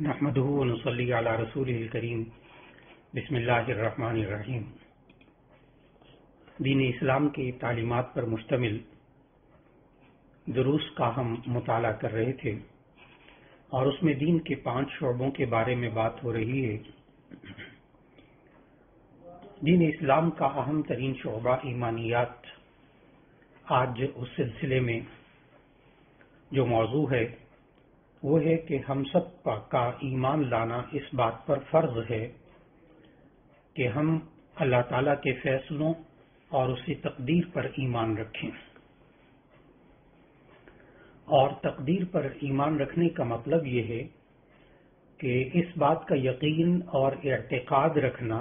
نحمده ونصلي على رسوله الكريم بسم اللہ الرحمن الرحیم۔ دین اسلام کی تعلیمات پر مشتمل دروس کا ہم مطالعہ کر رہے تھے اور اس میں دین کے 5 شعبوں کے بارے میں بات ہو رہی ہے۔ دین اسلام کا اہم ترین شعبہ ایمانیات، آج اس سلسلے میں جو موضوع ہے وہ ہے کہ ہم سب کا ایمان لانا اس بات پر فرض ہے کہ ہم اللہ تعالیٰ کے فیصلوں اور اس کی تقدیر پر ایمان رکھیں، اور تقدیر پر ایمان رکھنے کا مطلب یہ ہے کہ اس بات کا یقین اور اعتقاد رکھنا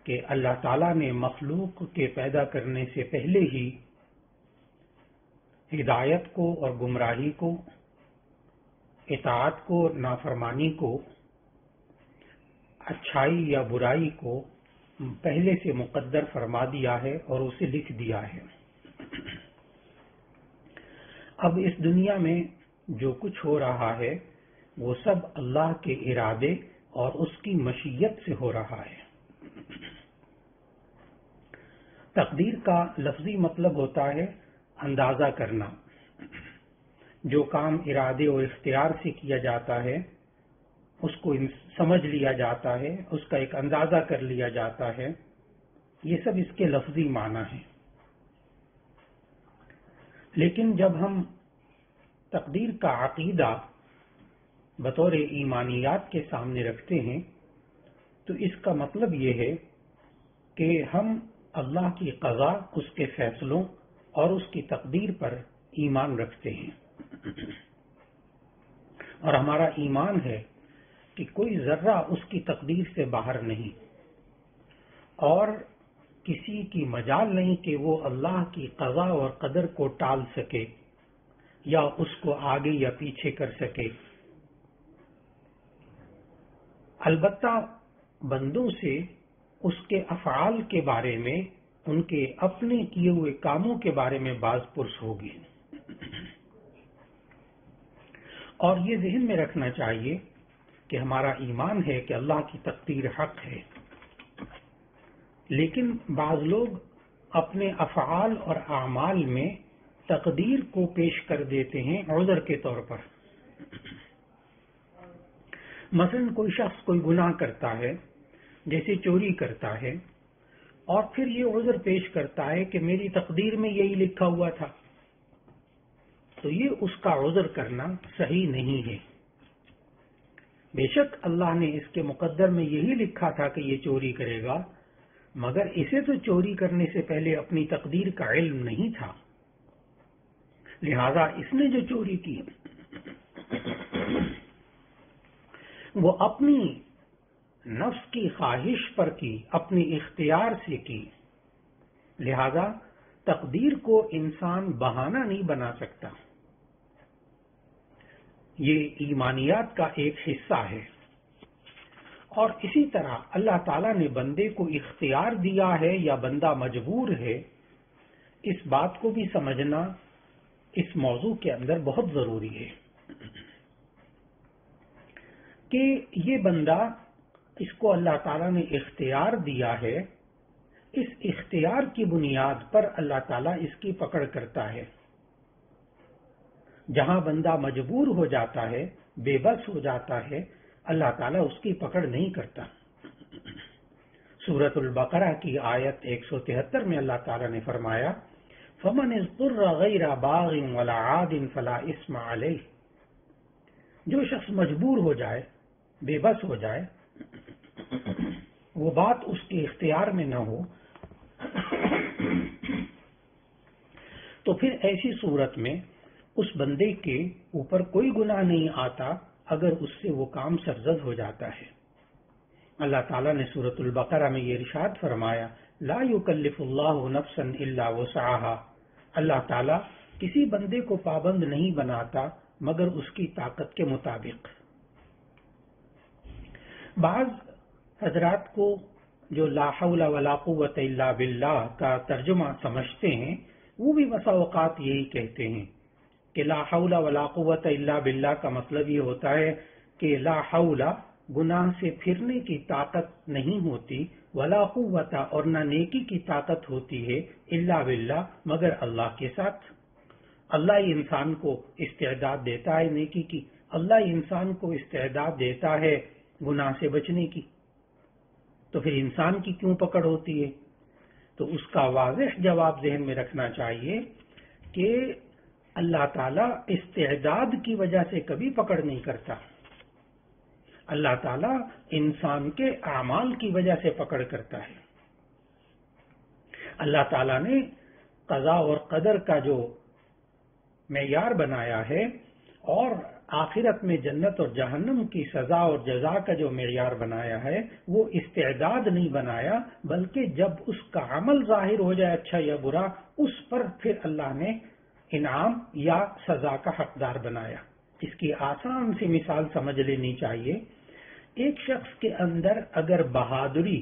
کہ اللہ تعالیٰ نے مخلوق کے پیدا کرنے سے پہلے ہی ہدایت کو اور گمراہی کو، اطاعت کو، نافرمانی کو، اچھائی یا برائی کو پہلے سے مقدر فرما دیا ہے اور اسے لکھ دیا ہے۔ اب اس دنیا میں جو کچھ ہو رہا ہے وہ سب اللہ کے ارادے اور اس کی مشیت سے ہو رہا ہے۔ تقدیر کا لفظی مطلب ہوتا ہے اندازہ کرنا۔ جو کام ارادے اور اختیار سے کیا جاتا ہے اس کو سمجھ لیا جاتا ہے، اس کا ایک اندازہ کر لیا جاتا ہے، یہ سب اس کے لفظی معنی ہیں۔ لیکن جب ہم تقدیر کا عقیدہ بطور ایمانیات کے سامنے رکھتے ہیں تو اس کا مطلب یہ ہے کہ ہم اللہ کی قضا، اس کے فیصلوں اور اس کی تقدیر پر ایمان رکھتے ہیں، اور ہمارا ایمان ہے کہ کوئی ذرہ اس کی تقدیر سے باہر نہیں، اور کسی کی مجال نہیں کہ وہ اللہ کی قضا اور قدر کو ٹال سکے یا اس کو آگے یا پیچھے کر سکے۔ البتہ بندوں سے اس کے افعال کے بارے میں، ان کے اپنے کیے ہوئے کاموں کے بارے میں باز پرس ہوگی، اور یہ ذہن میں رکھنا چاہیے کہ ہمارا ایمان ہے کہ اللہ کی تقدیر حق ہے، لیکن بعض لوگ اپنے افعال اور اعمال میں تقدیر کو پیش کر دیتے ہیں عذر کے طور پر۔ مثلا کوئی شخص کوئی گناہ کرتا ہے، جیسے چوری کرتا ہے، اور پھر یہ عذر پیش کرتا ہے کہ میری تقدیر میں یہی لکھا ہوا تھا، تو یہ اس کا عذر کرنا صحیح نہیں ہے۔ بے شک اللہ نے اس کے مقدر میں یہی لکھا تھا کہ یہ چوری کرے گا، مگر اسے تو چوری کرنے سے پہلے اپنی تقدیر کا علم نہیں تھا، لہذا اس نے جو چوری کی وہ اپنی نفس کی خواہش پر کی، اپنی اختیار سے کی، لہذا تقدیر کو انسان بہانہ نہیں بنا سکتا۔ یہ ایمانیات کا ایک حصہ ہے، اور اسی طرح اللہ تعالیٰ نے بندے کو اختیار دیا ہے یا بندہ مجبور ہے، اس بات کو بھی سمجھنا اس موضوع کے اندر بہت ضروری ہے کہ یہ بندہ، اس کو اللہ تعالیٰ نے اختیار دیا ہے، اس اختیار کی بنیاد پر اللہ تعالیٰ اس کی پکڑ کرتا ہے۔ جہاں بندہ مجبور ہو جاتا ہے، بے بس ہو جاتا ہے، اللہ تعالیٰ اس کی پکڑ نہیں کرتا۔ سورۃ البقرہ کی آیت 173 میں اللہ تعالیٰ نے فرمایا فَمَنِ اضْطُرَّ غَيْرَ بَاغٍ وَلَا عَادٍ فَلَا إِثْمَ عَلَيْهِ، جو شخص مجبور ہو جائے، بے بس ہو جائے، وہ بات اس کے اختیار میں نہ ہو، تو پھر ایسی صورت میں اس بندے کے اوپر کوئی گناہ نہیں آتا اگر اس سے وہ کام سرزد ہو جاتا ہے۔ اللہ تعالیٰ نے سورۃ البقرہ میں یہ ارشاد فرمایا لا یکلف اللہ نفسا الا وسعها، اللہ تعالیٰ کسی بندے کو پابند نہیں بناتا مگر اس کی طاقت کے مطابق۔ بعض حضرات کو جو لا حول ولا قوت الا باللہ کا ترجمہ سمجھتے ہیں وہ بھی بسا اوقات یہی کہتے ہیں کہ لا حول ولا قوت الا باللہ کا مطلب یہ ہوتا ہے کہ لا حول گناہ سے پھرنے کی طاقت نہیں ہوتی، ولا قوت اور نہ نیکی کی طاقت ہوتی ہے، الا باللہ مگر اللہ کے ساتھ۔ اللہ ہی انسان کو استعداد دیتا ہے نیکی کی، اللہ ہی انسان کو استعداد دیتا ہے گناہ سے بچنے کی، تو پھر انسان کی کیوں پکڑ ہوتی ہے؟ تو اس کا واضح جواب ذہن میں رکھنا چاہیے کہ اللہ تعالیٰ استعداد کی وجہ سے کبھی پکڑ نہیں کرتا، اللہ تعالیٰ انسان کے اعمال کی وجہ سے پکڑ کرتا ہے۔ اللہ تعالیٰ نے قضاء اور قدر کا جو معیار بنایا ہے اور آخرت میں جنت اور جہنم کی سزا اور جزا کا جو معیار بنایا ہے وہ استعداد نہیں بنایا، بلکہ جب اس کا عمل ظاہر ہو جائے اچھا یا برا، اس پر پھر اللہ نے انعام یا سزا کا حقدار بنایا۔ اس کی آسان سی مثال سمجھ لینی چاہیے۔ ایک شخص کے اندر اگر بہادری،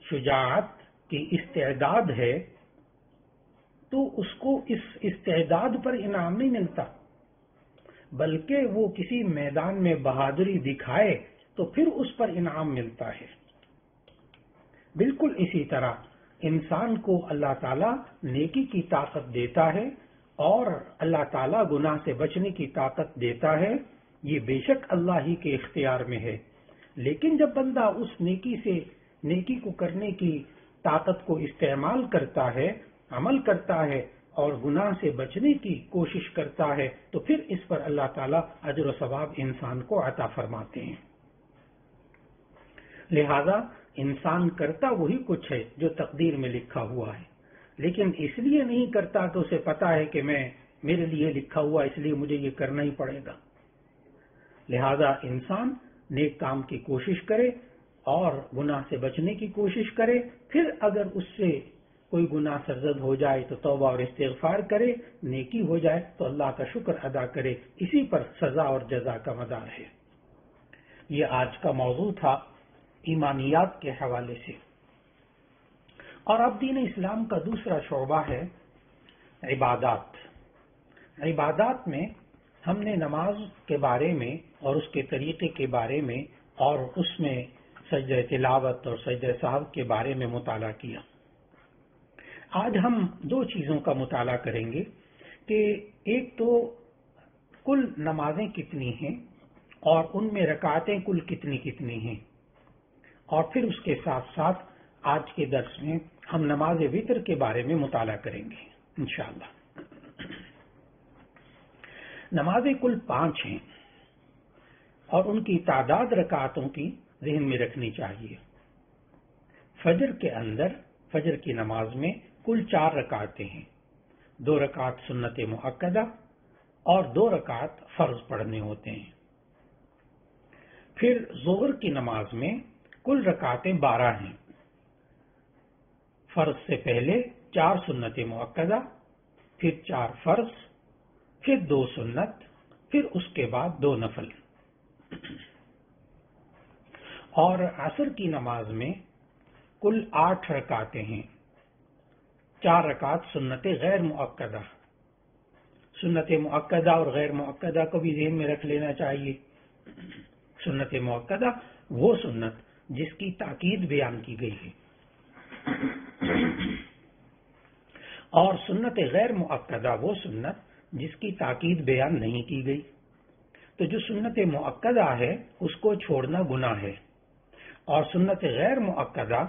شجاعت کی استعداد ہے تو اس کو اس استعداد پر انعام نہیں ملتا، بلکہ وہ کسی میدان میں بہادری دکھائے تو پھر اس پر انعام ملتا ہے۔ بالکل اسی طرح انسان کو اللہ تعالیٰ نیکی کی طاقت دیتا ہے اور اللہ تعالیٰ گناہ سے بچنے کی طاقت دیتا ہے، یہ بے شک اللہ ہی کے اختیار میں ہے۔ لیکن جب بندہ اس نیکی کو کرنے کی طاقت کو استعمال کرتا ہے، عمل کرتا ہے اور گناہ سے بچنے کی کوشش کرتا ہے تو پھر اس پر اللہ تعالیٰ اجر و ثواب انسان کو عطا فرماتے ہیں۔ لہذا انسان کرتا وہی کچھ ہے جو تقدیر میں لکھا ہوا ہے، لیکن اس لیے نہیں کرتا کہ اسے پتا ہے کہ میرے لیے لکھا ہوا اس لیے مجھے یہ کرنا ہی پڑے گا۔ لہذا انسان نیک کام کی کوشش کرے اور گناہ سے بچنے کی کوشش کرے، پھر اگر اس سے کوئی گناہ سرزد ہو جائے تو توبہ اور استغفار کرے، نیکی ہو جائے تو اللہ کا شکر ادا کرے، اسی پر سزا اور جزا کا مدار ہے۔ یہ آج کا موضوع تھا ایمانیات کے حوالے سے۔ اور اب دین اسلام کا دوسرا شعبہ ہے عبادات۔ عبادات میں ہم نے نماز کے بارے میں اور اس کے طریقے کے بارے میں اور اس میں سجدہ تلاوت اور سجدہ سہو کے بارے میں مطالعہ کیا۔ آج ہم دو چیزوں کا مطالعہ کریں گے کہ ایک تو کل نمازیں کتنی ہیں اور ان میں رکعتیں کل کتنی ہیں، اور پھر اس کے ساتھ ساتھ آج کے درس میں ہم نماز وتر کے بارے میں مطالعہ کریں گے انشاءاللہ۔ نمازیں کل 5 ہیں اور ان کی تعداد رکعتوں کی ذہن میں رکھنی چاہیے۔ فجر کے اندر فجر کی نماز میں کل 4 رکعتیں ہیں، 2 رکعت سنت مؤکدہ اور 2 رکعت فرض پڑھنے ہوتے ہیں۔ پھر ظہر کی نماز میں کل رکعتیں 12 ہیں، فرض سے پہلے 4 سنت مؤکدہ، پھر 4 فرض، پھر 2 سنت، پھر اس کے بعد 2 نفل۔ اور عصر کی نماز میں کل 8 رکعتیں ہیں، 4 رکعت سنت غیر مؤکدہ۔ سنت مؤکدہ اور غیر مؤکدہ کو بھی ذہن میں رکھ لینا چاہیے۔ سنت مؤکدہ وہ سنت جس کی تاکید بیان کی گئی ہے، اور سنت غیر مؤکدہ وہ سنت جس کی تاکید بیان نہیں کی گئی۔ تو جو سنت مؤکدہ ہے اس کو چھوڑنا گناہ ہے، اور سنت غیر مؤکدہ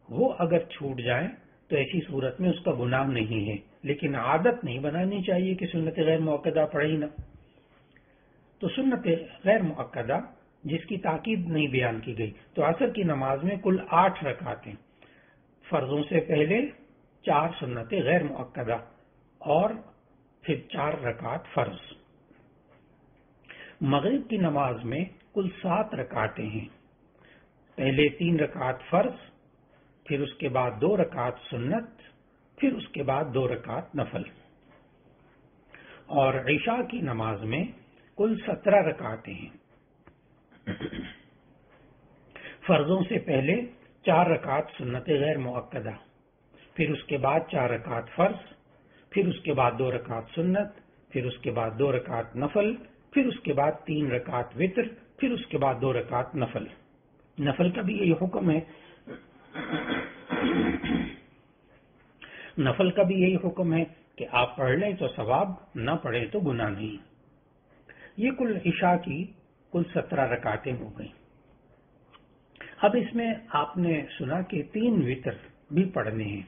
وہ اگر چھوٹ جائیں تو ایسی صورت میں اس کا گناہ نہیں ہے، لیکن عادت نہیں بنانی چاہیے کہ سنت غیر مؤکدہ پڑھے ہی نہ۔ تو سنت غیر مؤکدہ جس کی تاکید نہیں بیان کی گئی، تو عصر کی نماز میں کل 8 رکعتیں، فرضوں سے پہلے 4 سنت غیر مؤکدہ اور پھر 4 رکعت فرض۔ مغرب کی نماز میں کل 7 رکعتیں ہیں، پہلے 3 رکعت فرض، پھر اس کے بعد 2 رکعت سنت، پھر اس کے بعد 2 رکعت نفل۔ اور عشاء کی نماز میں کل 17 رکعتیں ہیں، فرضوں سے پہلے 4 رکعت سنت غیر مؤکدہ، پھر اس کے بعد 4 رکعت فرض، پھر اس کے بعد 2 رکعت سنت، پھر اس کے بعد 2 رکعت نفل، پھر اس کے بعد 3 رکعت وتر، پھر اس کے بعد 2 رکعت نفل۔ نفل کا بھی یہی حکم ہے، نفل کا بھی یہی حکم ہے کہ آپ پڑھ لیں تو ثواب، نہ پڑھیں تو گناہ نہیں۔ یہ کل عشاء کی کل 17 رکعتیں ہو گئیں۔ اب اس میں آپ نے سنا کہ 3 وتر بھی پڑھنے ہیں۔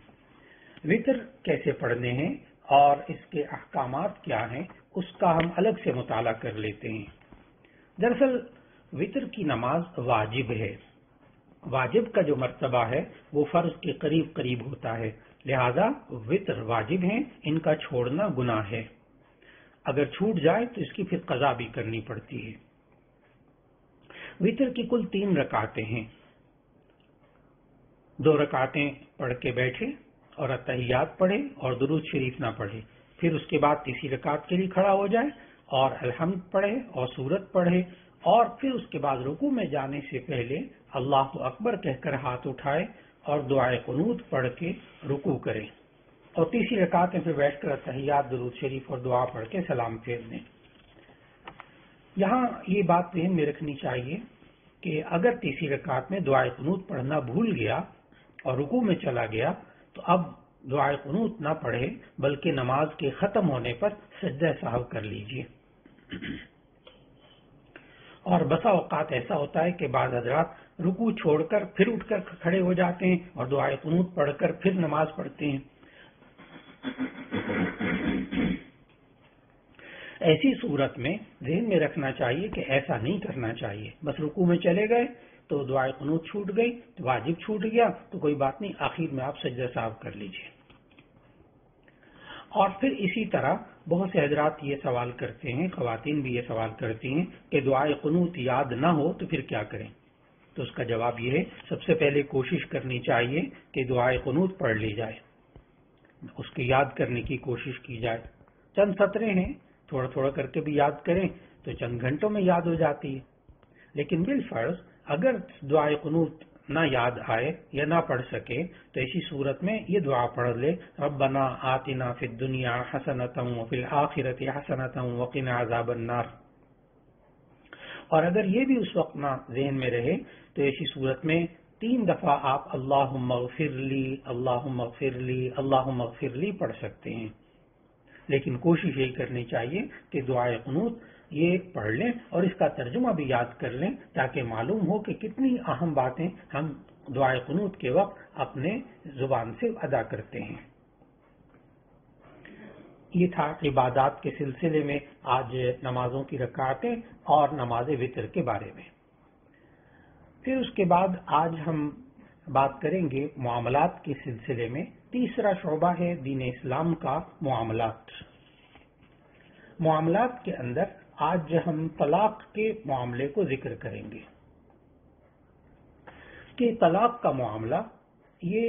وتر کیسے پڑھنے ہیں اور اس کے احکامات کیا ہیں، اس کا ہم الگ سے مطالعہ کر لیتے ہیں۔ دراصل وتر کی نماز واجب ہے، واجب کا جو مرتبہ ہے وہ فرض کے قریب قریب ہوتا ہے، لہذا وتر واجب ہیں، ان کا چھوڑنا گناہ ہے۔ اگر چھوٹ جائے تو اس کی پھر قضا بھی کرنی پڑتی ہے۔ وتر کی کل 3 رکعتیں ہیں، 2 رکعتیں پڑھ کے بیٹھے اور اتحیات پڑھے اور درود شریف نہ پڑھے، پھر اس کے بعد تیسری رکعت کے لیے کھڑا ہو جائے اور الحمد پڑھے اور سورت پڑھے، اور پھر اس کے بعد رکوع میں جانے سے پہلے اللہ اکبر کہہ کر ہاتھ اٹھائے اور دعائے قنوت پڑھ کے رکوع کرے، اور تیسری رکعت میں پھر بیٹھ کر اتحیات، درود شریف اور دعا پڑھ کے سلام پھیر دیں۔ یہاں یہ بات ذہن میں رکھنی چاہیے کہ اگر تیسری رکعت میں دعائے قنوت پڑھنا بھول گیا اور رکوع میں چلا گیا تو اب دعائے قنوت نہ پڑھے، بلکہ نماز کے ختم ہونے پر سجدہ سہو کر لیجئے۔ اور بسا اوقات ایسا ہوتا ہے کہ بعض حضرات رکوع چھوڑ کر پھر اٹھ کر کھڑے ہو جاتے ہیں اور دعائے قنوت پڑھ کر پھر نماز پڑھتے ہیں۔ ایسی صورت میں ذہن میں رکھنا چاہیے کہ ایسا نہیں کرنا چاہیے۔ بس رکوع میں چلے گئے تو دعائے قنوت چھوٹ گئی، تو واجب چھوٹ گیا تو کوئی بات نہیں، آخر میں آپ سجدہ سہو کر لیجئے۔ اور پھر اسی طرح بہت سے حضرات یہ سوال کرتے ہیں، خواتین بھی یہ سوال کرتی ہیں کہ دعائے قنوت یاد نہ ہو تو پھر کیا کریں؟ تو اس کا جواب یہ ہے، سب سے پہلے کوشش کرنی چاہیے کہ دعائے قنوت پڑھ لی جائے، اس کی یاد کرنے کی کوشش کی جائے۔ چند سطریں ہیں، تھوڑا تھوڑا کر کے بھی یاد کریں تو چند گھنٹوں میں یاد ہو جاتی ہے، لیکن بالفرض اگر دعائے قنوت نہ یاد آئے یا نہ پڑھ سکے تو ایسی صورت میں یہ دعا پڑھ لے، ربنا آتنا فی الدنیا حسنۃ وفی الآخرۃ حسنۃ وقنا عذاب النار۔ اور اگر یہ بھی اس وقت نہ ذہن میں رہے تو ایسی صورت میں 3 دفعہ آپ اللہم اغفر لی، اللہم اغفر لی، اللہم اغفر لی پڑھ سکتے ہیں، لیکن کوشش یہی کرنی چاہیے کہ دعائے قنوت یہ پڑھ لیں اور اس کا ترجمہ بھی یاد کر لیں تاکہ معلوم ہو کہ کتنی اہم باتیں ہم دعائے قنوت کے وقت اپنے زبان سے ادا کرتے ہیں۔ یہ تھا عبادات کے سلسلے میں آج نمازوں کی رکعتیں اور نماز وتر کے بارے میں۔ پھر اس کے بعد آج ہم بات کریں گے معاملات کے سلسلے میں۔ تیسرا شعبہ ہے دین اسلام کا معاملات۔ معاملات کے اندر آج ہم طلاق کے معاملے کو ذکر کریں گے کہ طلاق کا معاملہ یہ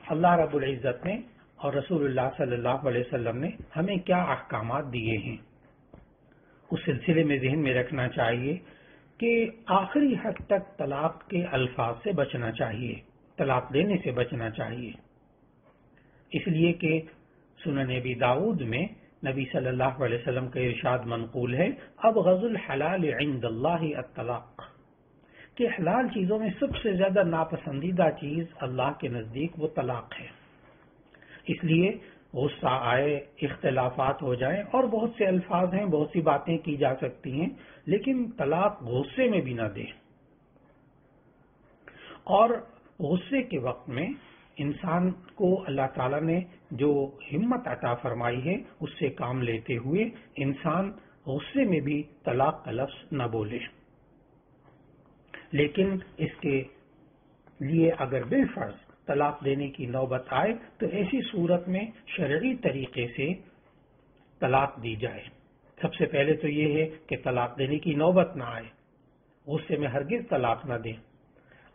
اللہ رب العزت نے اور رسول اللہ صلی اللہ علیہ وسلم نے ہمیں کیا احکامات دیے ہیں، اس سلسلے میں ذہن میں رکھنا چاہیے کہ آخری حد تک طلاق کے الفاظ سے بچنا چاہیے، طلاق دینے سے بچنا چاہیے، اس لیے کہ سنن ابی داؤد میں نبی صلی اللہ علیہ وسلم کا ارشاد منقول ہے، ابغض الحلال عند اللہ الطلاق، کہ حلال چیزوں میں سب سے زیادہ ناپسندیدہ چیز اللہ کے نزدیک وہ طلاق ہے۔ اس لیے غصہ آئے، اختلافات ہو جائیں اور بہت سے الفاظ ہیں، بہت سی باتیں کی جا سکتی ہیں، لیکن طلاق غصے میں بھی نہ دے، اور غصے کے وقت میں انسان کو اللہ تعالیٰ نے جو ہمت عطا فرمائی ہے اس سے کام لیتے ہوئے انسان غصے میں بھی طلاق کا لفظ نہ بولے، لیکن اس کے لیے اگر بالفرض طلاق دینے کی نوبت آئے تو ایسی صورت میں شرعی طریقے سے طلاق دی جائے۔ سب سے پہلے تو یہ ہے کہ طلاق دینے کی نوبت نہ آئے، غصے میں ہرگز طلاق نہ دیں۔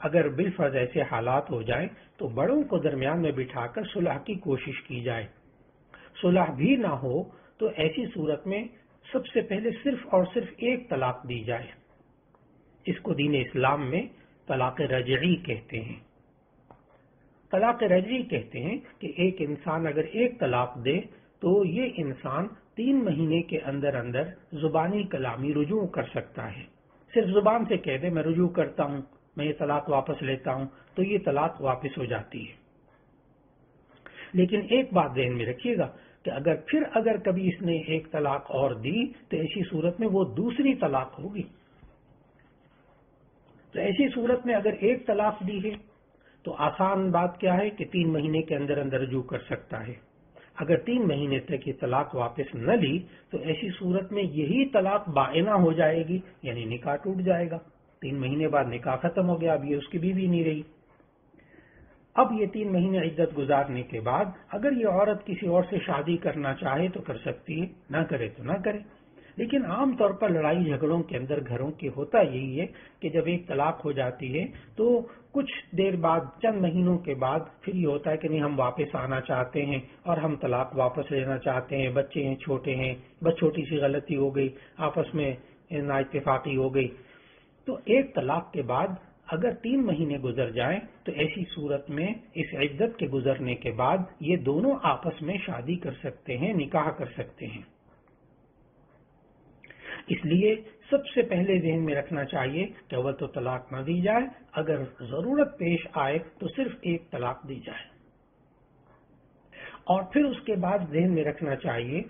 اگر بالفرض ایسے حالات ہو جائیں تو بڑوں کو درمیان میں بٹھا کر صلح کی کوشش کی جائے۔ صلح بھی نہ ہو تو ایسی صورت میں سب سے پہلے صرف اور صرف ایک طلاق دی جائے۔ اس کو دین اسلام میں طلاق رجعی کہتے ہیں۔ طلاق رجعی کہتے ہیں کہ ایک انسان اگر ایک طلاق دے تو یہ انسان 3 مہینے کے اندر اندر زبانی کلامی رجوع کر سکتا ہے، صرف زبان سے کہہ دے میں رجوع کرتا ہوں، میں یہ طلاق واپس لیتا ہوں، تو یہ طلاق واپس ہو جاتی ہے۔ لیکن ایک بات ذہن میں رکھیے گا کہ اگر کبھی اس نے ایک طلاق اور دی تو ایسی صورت میں وہ دوسری طلاق ہوگی۔ تو ایسی صورت میں اگر ایک طلاق دی ہے تو آسان بات کیا ہے کہ 3 مہینے کے اندر اندر رجوع کر سکتا ہے۔ اگر 3 مہینے تک یہ طلاق واپس نہ لی تو ایسی صورت میں یہی طلاق بائنہ ہو جائے گی، یعنی نکاح ٹوٹ جائے گا۔ 3 مہینے بعد نکاح ختم ہو گیا، اب یہ اس کی بیوی نہیں رہی۔ اب یہ 3 مہینے عدت گزارنے کے بعد اگر یہ عورت کسی اور سے شادی کرنا چاہے تو کر سکتی ہے، نہ کرے تو نہ کرے۔ لیکن عام طور پر لڑائی جھگڑوں کے اندر گھروں کے ہوتا یہی ہے کہ جب ایک طلاق ہو جاتی ہے تو کچھ دیر بعد، چند مہینوں کے بعد پھر یہ ہوتا ہے کہ نہیں ہم واپس آنا چاہتے ہیں اور ہم طلاق واپس لینا چاہتے ہیں، بچے ہیں، چھوٹے ہیں، بس چھوٹی سی غلطی ہو گئی، آپس میں نا اتفاقی ہو گئی۔ تو ایک طلاق کے بعد اگر 3 مہینے گزر جائیں تو ایسی صورت میں اس عدت کے گزرنے کے بعد یہ دونوں آپس میں شادی کر سکتے ہیں، نکاح کر سکتے ہیں۔ اس لیے سب سے پہلے ذہن میں رکھنا چاہیے کہ اول تو طلاق نہ دی جائے، اگر ضرورت پیش آئے تو صرف ایک طلاق دی جائے، اور پھر اس کے بعد ذہن میں رکھنا چاہیے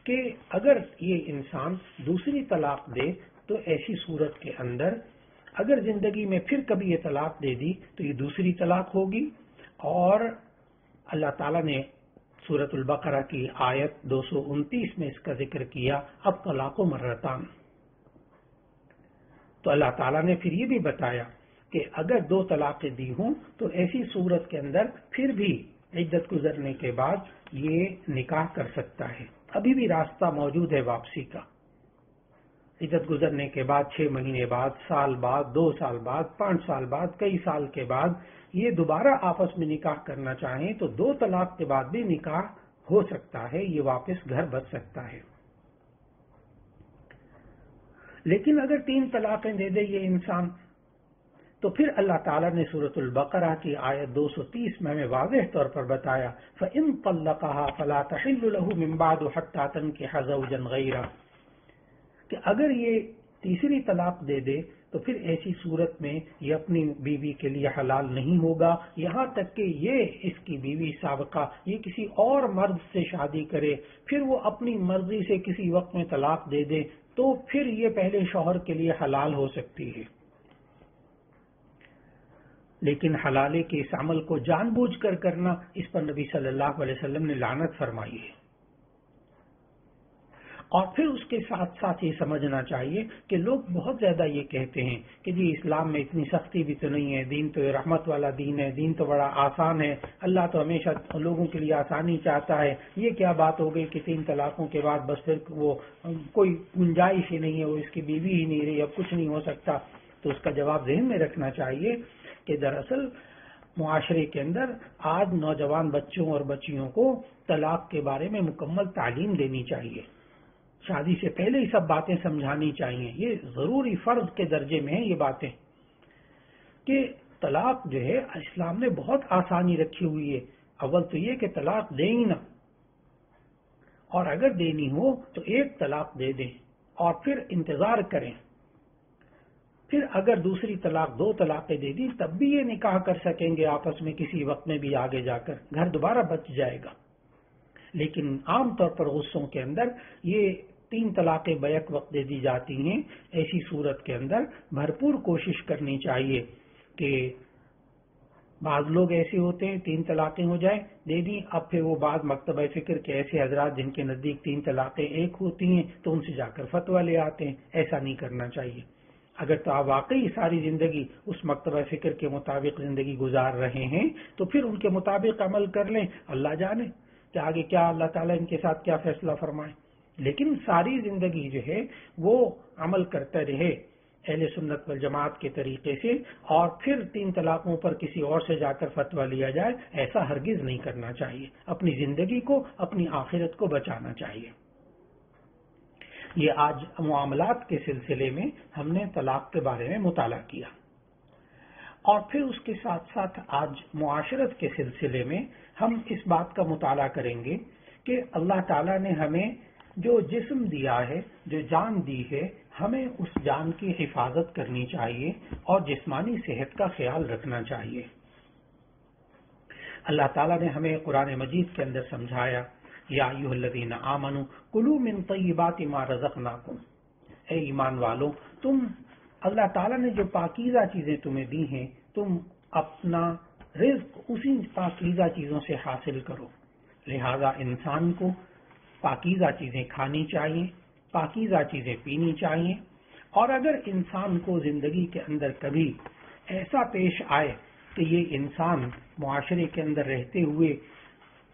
کہ اگر یہ انسان دوسری طلاق دے تو ایسی صورت کے اندر اگر زندگی میں پھر کبھی یہ طلاق دے دی تو یہ دوسری طلاق ہوگی، اور اللہ تعالیٰ نے سورۃ البقرہ کی آیت 229 میں اس کا ذکر کیا، اب طلاق مرتان۔ تو اللہ تعالیٰ نے پھر یہ بھی بتایا کہ اگر 2 طلاقیں دی ہوں تو ایسی صورت کے اندر پھر بھی عدت گزرنے کے بعد یہ نکاح کر سکتا ہے، ابھی بھی راستہ موجود ہے واپسی کا۔ عدت گزرنے کے بعد 6 مہینے بعد، سال بعد، 2 سال بعد، 5 سال بعد، کئی سال کے بعد یہ دوبارہ آپس میں نکاح کرنا چاہیں تو 2 طلاق کے بعد بھی نکاح ہو سکتا ہے، یہ واپس گھر بس سکتا ہے۔ لیکن اگر 3 طلاقیں دے دے یہ انسان تو پھر اللہ تعالیٰ نے سورۃ البقرہ کی آیت 230 میں ہمیں واضح طور پر بتایا فَإِن طَلَّقَهَا فَلَا تَحِلُّ لَهُ مِن بَعْدُ حَتَّى تَنكِحَ زَوْجًا غَيْرَهُ، کہ اگر یہ تیسری طلاق دے دے تو پھر ایسی صورت میں یہ اپنی بیوی کے لیے حلال نہیں ہوگا یہاں تک کہ یہ اس کی بیوی سابقہ یہ کسی اور مرد سے شادی کرے، پھر وہ اپنی مرضی سے کسی وقت میں طلاق دے دے تو پھر یہ پہلے شوہر کے لیے حلال ہو سکتی ہے۔ لیکن حلالے کے اس عمل کو جان بوجھ کر کرنا، اس پر نبی صلی اللہ علیہ وسلم نے لعنت فرمائی ہے۔ اور پھر اس کے ساتھ ساتھ یہ سمجھنا چاہیے کہ لوگ بہت زیادہ یہ کہتے ہیں کہ جی اسلام میں اتنی سختی بھی تو نہیں ہے، دین تو رحمت والا دین ہے، دین تو بڑا آسان ہے، اللہ تو ہمیشہ لوگوں کے لیے آسانی چاہتا ہے، یہ کیا بات ہو گئی کہ 3 طلاقوں کے بعد بس پھر وہ کوئی گنجائش ہی نہیں ہے، وہ اس کی بیوی ہی نہیں رہی، اب کچھ نہیں ہو سکتا۔ تو اس کا جواب ذہن میں رکھنا چاہیے کہ دراصل معاشرے کے اندر آج نوجوان بچوں اور بچیوں کو طلاق کے بارے میں مکمل تعلیم دینی چاہیے، شادی سے پہلے یہ سب باتیں سمجھانی چاہیے، یہ ضروری فرض کے درجے میں ہیں یہ باتیں کہ طلاق جو ہے اسلام نے بہت آسانی رکھی ہوئی ہے۔ اول تو یہ کہ طلاق دیں ہی نہ، اور اگر دینی ہو تو 1 طلاق دے دیں اور پھر انتظار کریں، پھر اگر دوسری طلاق 2 طلاقیں دے دی تب بھی یہ نکاح کر سکیں گے آپس میں کسی وقت میں بھی آگے جا کر، گھر دوبارہ بچ جائے گا۔ لیکن عام طور پر غصوں کے اندر یہ 3 طلاقیں بیک وقت دے دی جاتی ہیں۔ ایسی صورت کے اندر بھرپور کوشش کرنی چاہیے کہ بعض لوگ ایسے ہوتے ہیں 3 طلاقیں ہو جائیں دے دی، اب پھر وہ بعض مکتبہ فکر کے ایسے حضرات جن کے نزدیک 3 طلاقیں ایک ہوتی ہیں تو ان سے جا کر فتویٰ لے آتے ہیں، ایسا نہیں کرنا چاہیے۔ اگر تو آپ واقعی ساری زندگی اس مکتبہ فکر کے مطابق زندگی گزار رہے ہیں تو پھر ان کے مطابق عمل کر لیں، اللہ جانے کہ آگے کیا اللہ تعالیٰ ان کے ساتھ کیا فیصلہ فرمائے۔ لیکن ساری زندگی جو ہے وہ عمل کرتا رہے اہل سنت والجماعت کے طریقے سے، اور پھر 3 طلاقوں پر کسی اور سے جا کر فتویٰ لیا جائے، ایسا ہرگز نہیں کرنا چاہیے۔ اپنی زندگی کو، اپنی آخرت کو بچانا چاہیے۔ یہ آج معاملات کے سلسلے میں ہم نے طلاق کے بارے میں مطالعہ کیا، اور پھر اس کے ساتھ ساتھ آج معاشرت کے سلسلے میں ہم اس بات کا مطالعہ کریں گے کہ اللہ تعالیٰ نے ہمیں جو جسم دیا ہے، جو جان دی ہے، ہمیں اس جان کی حفاظت کرنی چاہیے اور جسمانی صحت کا خیال رکھنا چاہیے۔ اللہ تعالیٰ نے ہمیں قرآن مجید کے اندر سمجھایا، یا ایھا الذین آمنوا کلوا من طیبات ما رزقناکم، اے ایمان والو، تم اللہ تعالیٰ نے جو پاکیزہ چیزیں تمہیں دی ہیں، تم اپنا رزق اسی پاکیزہ چیزوں سے حاصل کرو۔ لہذا انسان کو پاکیزہ چیزیں کھانی چاہیے، پاکیزہ چیزیں پینی چاہیے، اور اگر انسان کو زندگی کے اندر کبھی ایسا پیش آئے کہ یہ انسان معاشرے کے اندر رہتے ہوئے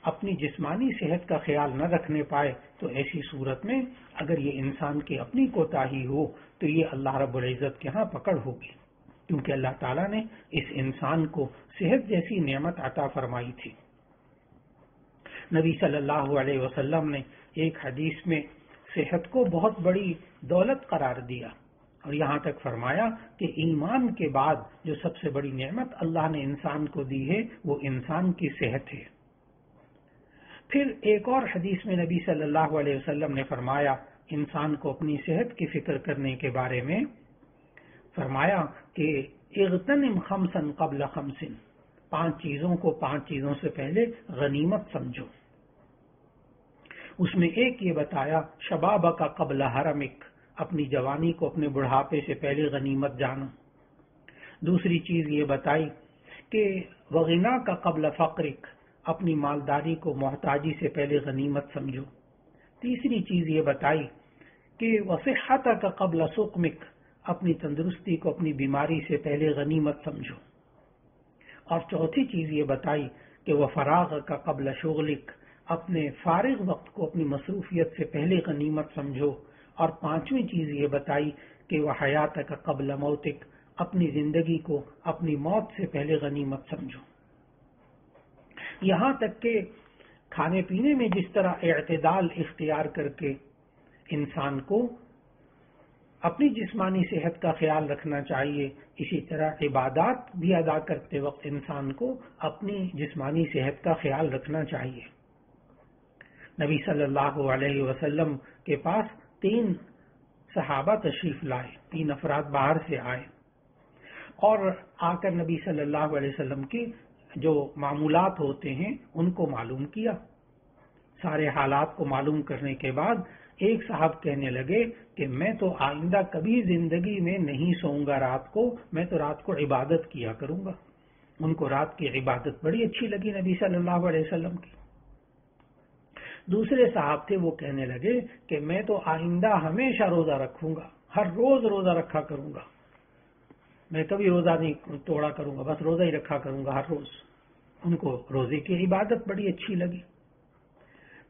اپنی جسمانی صحت کا خیال نہ رکھنے پائے، تو ایسی صورت میں اگر یہ انسان کی اپنی کوتاہی ہو تو یہ اللہ رب العزت کے ہاں پکڑ ہوگی، کیونکہ اللہ تعالیٰ نے اس انسان کو صحت جیسی نعمت عطا فرمائی تھی۔ نبی صلی اللہ علیہ وسلم نے ایک حدیث میں صحت کو بہت بڑی دولت قرار دیا، اور یہاں تک فرمایا کہ ایمان کے بعد جو سب سے بڑی نعمت اللہ نے انسان کو دی ہے وہ انسان کی صحت ہے۔ پھر ایک اور حدیث میں نبی صلی اللہ علیہ وسلم نے فرمایا انسان کو اپنی صحت کی فکر کرنے کے بارے میں، فرمایا کہ اغتنم خمسا قبل خمس، 5 چیزوں کو 5 چیزوں سے پہلے غنیمت سمجھو۔ اس میں ایک یہ بتایا شبابک قبل حرمک، اپنی جوانی کو اپنے بڑھاپے سے پہلے غنیمت جانو۔ دوسری چیز یہ بتائی کہ وغناک قبل فقرک، اپنی مالداری کو محتاجی سے پہلے غنیمت سمجھو۔ تیسری چیز یہ بتائی کہ وصحتک قبل سقمک، اپنی تندرستی کو اپنی بیماری سے پہلے غنیمت سمجھو۔ اور چوتھی چیز یہ بتائی کہ وفراغک قبل شغلک، اپنے فارغ وقت کو اپنی مصروفیت سے پہلے غنیمت سمجھو۔ اور 5ویں چیز یہ بتائی کہ وحیاتک قبل موتک، اپنی زندگی کو اپنی موت سے پہلے غنیمت سمجھو۔ یہاں تک کہ کھانے پینے میں جس طرح اعتدال اختیار کر کے انسان کو اپنی جسمانی صحت کا خیال رکھنا چاہیے، اسی طرح عبادات بھی ادا کرتے وقت انسان کو اپنی جسمانی صحت کا خیال رکھنا چاہیے۔ نبی صلی اللہ علیہ وسلم کے پاس 3 صحابہ تشریف لائے، 3 افراد باہر سے آئے، اور آ کر نبی صلی اللہ علیہ وسلم کی جو معمولات ہوتے ہیں ان کو معلوم کیا۔ سارے حالات کو معلوم کرنے کے بعد ایک صاحب کہنے لگے کہ میں تو آئندہ کبھی زندگی میں نہیں سوؤں گا رات کو، میں تو رات کو عبادت کیا کروں گا۔ ان کو رات کی عبادت بڑی اچھی لگی نبی صلی اللہ علیہ وسلم کی۔ دوسرے صاحب تھے، وہ کہنے لگے کہ میں تو آئندہ ہمیشہ روزہ رکھوں گا، ہر روز روزہ رکھا کروں گا، میں کبھی روزہ نہیں توڑا کروں گا، بس روزہ ہی رکھا کروں گا ہر روز۔ ان کو روزے کی عبادت بڑی اچھی لگی۔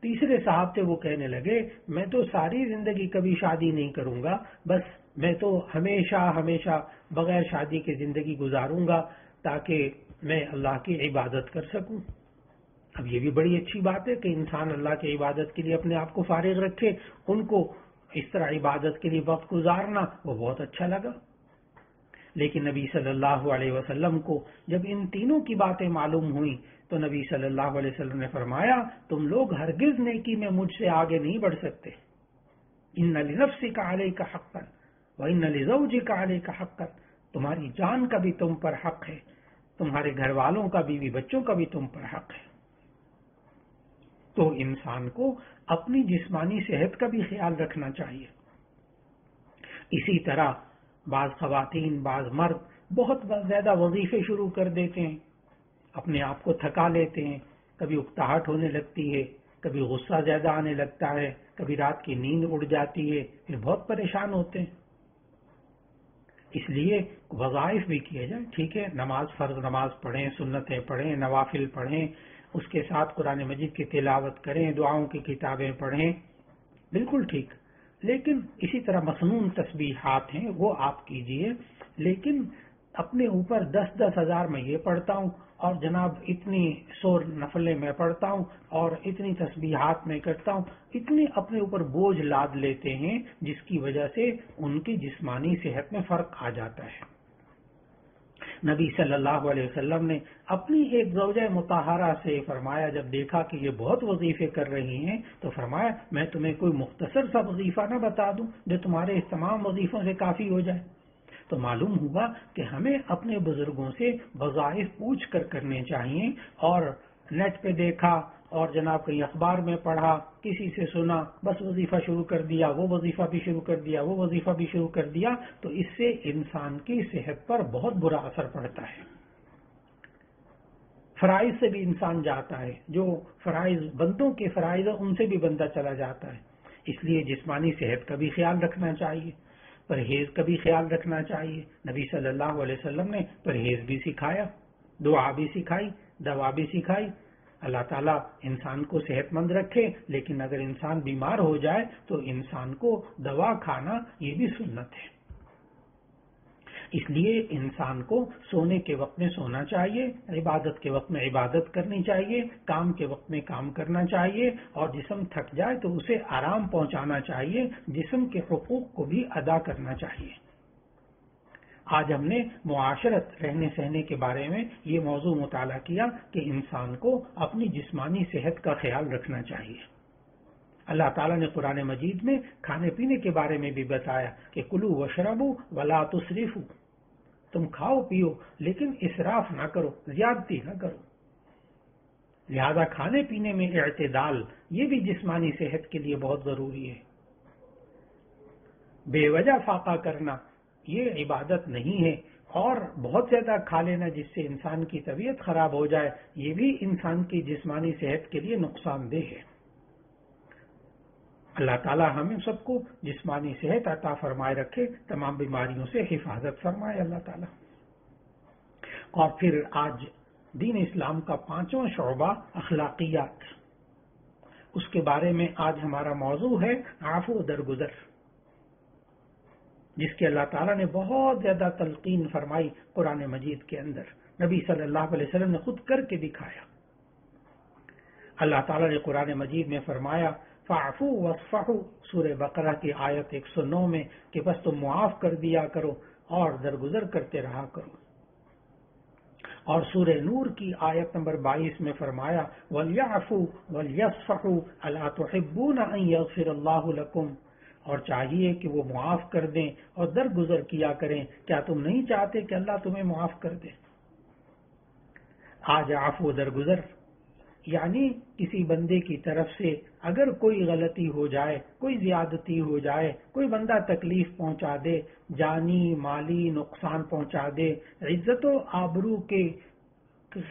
تیسرے صاحب تھے، وہ کہنے لگے میں تو ساری زندگی کبھی شادی نہیں کروں گا، بس میں تو ہمیشہ ہمیشہ بغیر شادی کے زندگی گزاروں گا تاکہ میں اللہ کی عبادت کر سکوں۔ اب یہ بھی بڑی اچھی بات ہے کہ انسان اللہ کی عبادت کے لیے اپنے آپ کو فارغ رکھے، ان کو اس طرح عبادت کے لیے وقت گزارنا وہ بہت اچھا لگا۔ لیکن نبی صلی اللہ علیہ وسلم کو جب ان تینوں کی باتیں معلوم ہوئیں تو نبی صلی اللہ علیہ وسلم نے فرمایا تم لوگ ہرگز نیکی میں مجھ سے آگے نہیں بڑھ سکتے۔ ان لنفسک علیک حقا وان لزوجک علیک حقا، تمہاری جان کا بھی تم پر حق ہے، تمہارے گھر والوں کا، بیوی بچوں کا بھی تم پر حق ہے۔ تو انسان کو اپنی جسمانی صحت کا بھی خیال رکھنا چاہیے۔ اسی طرح بعض خواتین، بعض مرد بہت زیادہ وظیفے شروع کر دیتے ہیں، اپنے آپ کو تھکا لیتے ہیں، کبھی اکتاہٹ ہونے لگتی ہے، کبھی غصہ زیادہ آنے لگتا ہے، کبھی رات کی نیند اڑ جاتی ہے، پھر بہت پریشان ہوتے ہیں۔ اس لیے وظائف بھی کیے جائیں، ٹھیک ہے، نماز، فرض نماز پڑھیں، سنتیں پڑھیں، نوافل پڑھیں، اس کے ساتھ قرآن مجید کی تلاوت کریں، دعاؤں کی کتابیں پڑھیں، بالکل ٹھیک۔ لیکن اسی طرح مصنون تسبیحات ہیں وہ آپ کیجئے، لیکن اپنے اوپر 10-10 ہزار میں یہ پڑھتا ہوں اور جناب اتنی 100 نفلیں میں پڑھتا ہوں اور اتنی تسبیحات میں کرتا ہوں، اتنی اپنے اوپر بوجھ لاد لیتے ہیں جس کی وجہ سے ان کی جسمانی صحت میں فرق آ جاتا ہے۔ نبی صلی اللہ علیہ وسلم نے اپنی ایک زوجہ مطہرہ سے فرمایا، جب دیکھا کہ یہ بہت وظیفے کر رہی ہیں تو فرمایا میں تمہیں کوئی مختصر سا وظیفہ نہ بتا دوں جو تمہارے اس تمام وظیفوں سے کافی ہو جائے؟ تو معلوم ہوا کہ ہمیں اپنے بزرگوں سے وظائف پوچھ کر کرنے چاہیے، اور نیٹ پہ دیکھا اور جناب کہیں اخبار میں پڑھا، کسی سے سنا، بس وظیفہ شروع کر دیا، وہ وظیفہ بھی شروع کر دیا، وہ وظیفہ بھی شروع کر دیا، تو اس سے انسان کی صحت پر بہت برا اثر پڑتا ہے۔ فرائض سے بھی انسان جاتا ہے، جو فرائض بندوں کے فرائض ہیں ان سے بھی بندہ چلا جاتا ہے۔ اس لیے جسمانی صحت کا بھی خیال رکھنا چاہیے، پرہیز کا بھی خیال رکھنا چاہیے۔ نبی صلی اللہ علیہ وسلم نے پرہیز بھی سکھایا، دعا بھی سکھائی، دوا بھی سکھائی۔ اللہ تعالیٰ انسان کو صحت مند رکھے، لیکن اگر انسان بیمار ہو جائے تو انسان کو دوا کھانا یہ بھی سنت ہے۔ اس لیے انسان کو سونے کے وقت میں سونا چاہیے، عبادت کے وقت میں عبادت کرنی چاہیے، کام کے وقت میں کام کرنا چاہیے، اور جسم تھک جائے تو اسے آرام پہنچانا چاہیے، جسم کے حقوق کو بھی ادا کرنا چاہیے۔ آج ہم نے معاشرت، رہنے سہنے کے بارے میں یہ موضوع مطالعہ کیا کہ انسان کو اپنی جسمانی صحت کا خیال رکھنا چاہیے۔ اللہ تعالیٰ نے قرآن مجید میں کھانے پینے کے بارے میں بھی بتایا کہ کلوا واشربوا ولا تسرفوا، تم کھاؤ پیو لیکن اسراف نہ کرو، زیادتی نہ کرو۔ لہذا کھانے پینے میں اعتدال یہ بھی جسمانی صحت کے لیے بہت ضروری ہے۔ بے وجہ فاقہ کرنا یہ عبادت نہیں ہے، اور بہت زیادہ کھا لینا جس سے انسان کی طبیعت خراب ہو جائے یہ بھی انسان کی جسمانی صحت کے لیے نقصان دہ ہے۔ اللہ تعالیٰ ہمیں سب کو جسمانی صحت عطا فرمائے رکھے، تمام بیماریوں سے حفاظت فرمائے اللہ تعالیٰ۔ اور پھر آج دین اسلام کا 5واں شعبہ اخلاقیات، اس کے بارے میں آج ہمارا موضوع ہے عفو درگزر، جس کے اللہ تعالیٰ نے بہت زیادہ تلقین فرمائی قرآن مجید کے اندر، نبی صلی اللہ علیہ وسلم نے خود کر کے دکھایا۔ اللہ تعالیٰ نے قرآن مجید میں فرمایا فَاعْفُوا وَاصْفَحُوا، سورہ بقرہ کی آیت 109 میں، کہ بس تم معاف کر دیا کرو اور درگزر کرتے رہا کرو۔ اور سورہ نور کی آیت نمبر 22 میں فرمایا وَلْيَعْفُوا وَلْيَصْفَحُوا أَلَا تُحِبُّونَ أَن يَغْفِرَ اللَّهُ لَكُمْ، اور چاہیے کہ وہ معاف کر دیں اور درگزر کیا کریں، کیا تم نہیں چاہتے کہ اللہ تمہیں معاف کر دے؟ آج عفو درگزر یعنی کسی بندے کی طرف سے اگر کوئی غلطی ہو جائے، کوئی زیادتی ہو جائے، کوئی بندہ تکلیف پہنچا دے، جانی مالی نقصان پہنچا دے، عزت و آبرو کے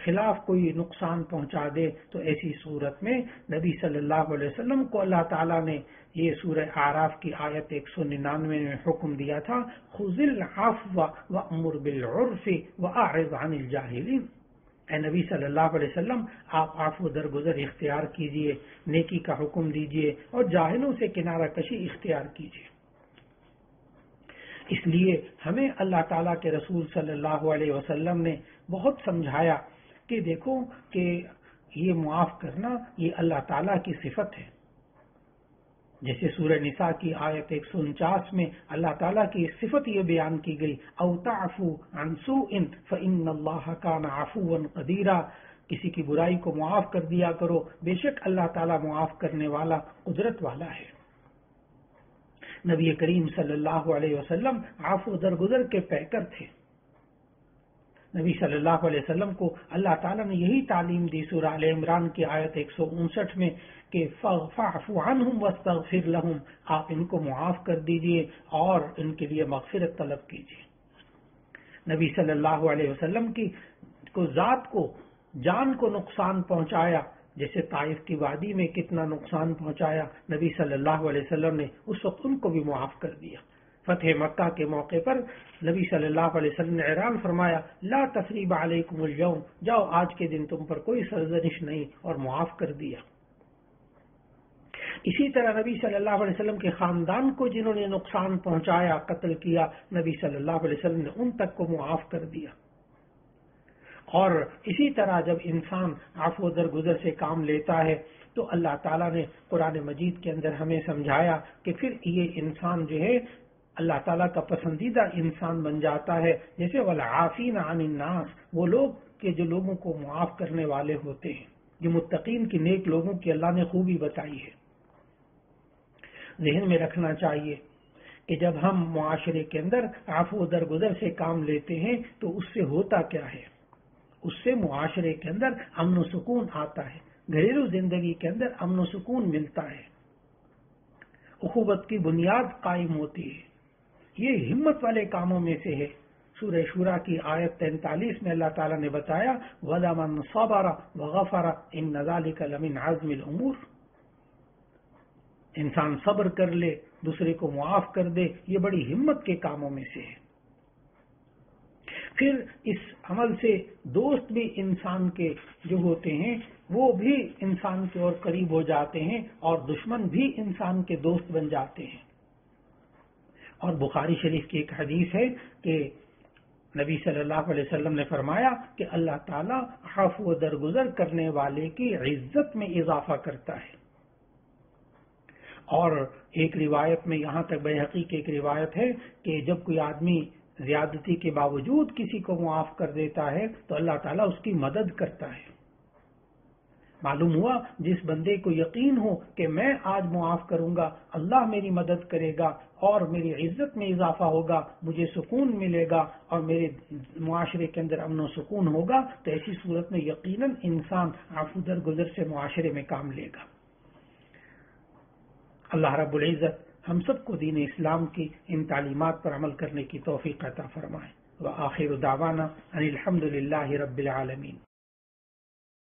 خلاف کوئی نقصان پہنچا دے، تو ایسی صورت میں نبی صلی اللہ علیہ وسلم کو اللہ تعالیٰ نے یہ سورہ اعراف کی آیت 199 میں حکم دیا تھا خذ العفو وأمر بالعرف وأعرض عن الجاہلین۔ اے نبی صلی اللہ علیہ وسلم، آپ عفو درگزر اختیار کیجئے، نیکی کا حکم دیجئے اور جاہلوں سے کنارہ کشی اختیار کیجئے۔ اس لیے ہمیں اللہ تعالیٰ کے رسول صلی اللہ علیہ وسلم نے بہت سمجھایا کہ دیکھو کہ یہ معاف کرنا یہ اللہ تعالیٰ کی صفت ہے۔ جیسے سورہ نساء کی آیت 149 میں اللہ تعالیٰ کی صفت یہ بیان کی گئی او تعفو عن سوء فإن اللہ کان عفوا قدیرا، کسی کی برائی کو معاف کر دیا کرو، بے شک اللہ تعالیٰ معاف کرنے والا قدرت والا ہے۔ نبی کریم صلی اللہ علیہ وسلم عفو درگزر کے پیکر تھے۔ نبی صلی اللہ علیہ وسلم کو اللہ تعالیٰ نے یہی تعلیم دی سورہ آل عمران کی آیت 159 میں کہ فَاعْفُ عَنْهُمْ وَاسْتَغْفِرْ لَهُمْ، آپ ان کو معاف کر دیجئے اور ان کے لیے مغفرت طلب کیجئے۔ نبی صلی اللہ علیہ وسلم کی ذات کو، جان کو نقصان پہنچایا، جیسے طائف کی وادی میں کتنا نقصان پہنچایا، نبی صلی اللہ علیہ وسلم نے اس وقت ان کو بھی معاف کر دیا۔ فتح مکہ کے موقع پر نبی صلی اللہ علیہ وسلم نے اعلان فرمایا لا تثریب علیکم اليوم، جاؤ آج کے دن تم پر کوئی سرزنش نہیں، اور معاف کر دیا۔ اسی طرح نبی صلی اللہ علیہ وسلم کے خاندان کو جنہوں نے نقصان پہنچایا، قتل کیا، نبی صلی اللہ علیہ وسلم نے ان تک کو معاف کر دیا۔ اور اسی طرح جب انسان عفو درگزر سے کام لیتا ہے تو اللہ تعالیٰ نے قرآن مجید کے اندر ہمیں سمجھایا کہ پھر یہ انسان جو ہے اللہ تعالیٰ کا پسندیدہ انسان بن جاتا ہے. جیسے والعافین عن الناس، وہ لوگ کہ جو لوگوں کو معاف کرنے والے ہوتے ہیں. یہ متقین کی نیک لوگوں کی اللہ نے خوبی بتائی ہے. ذہن میں رکھنا چاہیے کہ جب ہم معاشرے کے اندر عفو و درگزر سے کام لیتے ہیں تو اس سے ہوتا کیا ہے؟ اس سے معاشرے کے اندر امن و سکون آتا ہے، گھریلو زندگی کے اندر امن و سکون ملتا ہے، اخوت کی بنیاد قائم ہوتی ہے. یہ ہمت والے کاموں میں سے ہے. سورہ شورى کی آیت 43 میں اللہ تعالیٰ نے بتایا وَلَمَنْ صَبَرَ وَغَفَرَ إِنَّ ذَلِكَ لَمِنْ عَزْمِ الْأُمُورِ. انسان صبر کر لے، دوسرے کو معاف کر دے، یہ بڑی ہمت کے کاموں میں سے ہے. پھر اس عمل سے دوست بھی انسان کے جو ہوتے ہیں وہ بھی انسان کے اور قریب ہو جاتے ہیں، اور دشمن بھی انسان کے دوست بن جاتے ہیں. اور بخاری شریف کی ایک حدیث ہے کہ نبی صلی اللہ علیہ وسلم نے فرمایا کہ اللہ تعالیٰ عفو و درگزر کرنے والے کی عزت میں اضافہ کرتا ہے. اور ایک روایت میں یہاں تک بیہقی کی ایک روایت ہے کہ جب کوئی آدمی زیادتی کے باوجود کسی کو معاف کر دیتا ہے تو اللہ تعالیٰ اس کی مدد کرتا ہے. معلوم ہوا جس بندے کو یقین ہو کہ میں آج معاف کروں گا، اللہ میری مدد کرے گا اور میری عزت میں اضافہ ہوگا، مجھے سکون ملے گا اور میرے معاشرے کے اندر امن و سکون ہوگا، تو ایسی صورت میں یقیناً انسان عفو درگزر سے معاشرے میں کام لے گا. اللہ رب العزت ہم سب کو دین اسلام کی ان تعلیمات پر عمل کرنے کی توفیق عطا فرمائے. وآخر دعوانا ان الحمد للہ رب العالمین.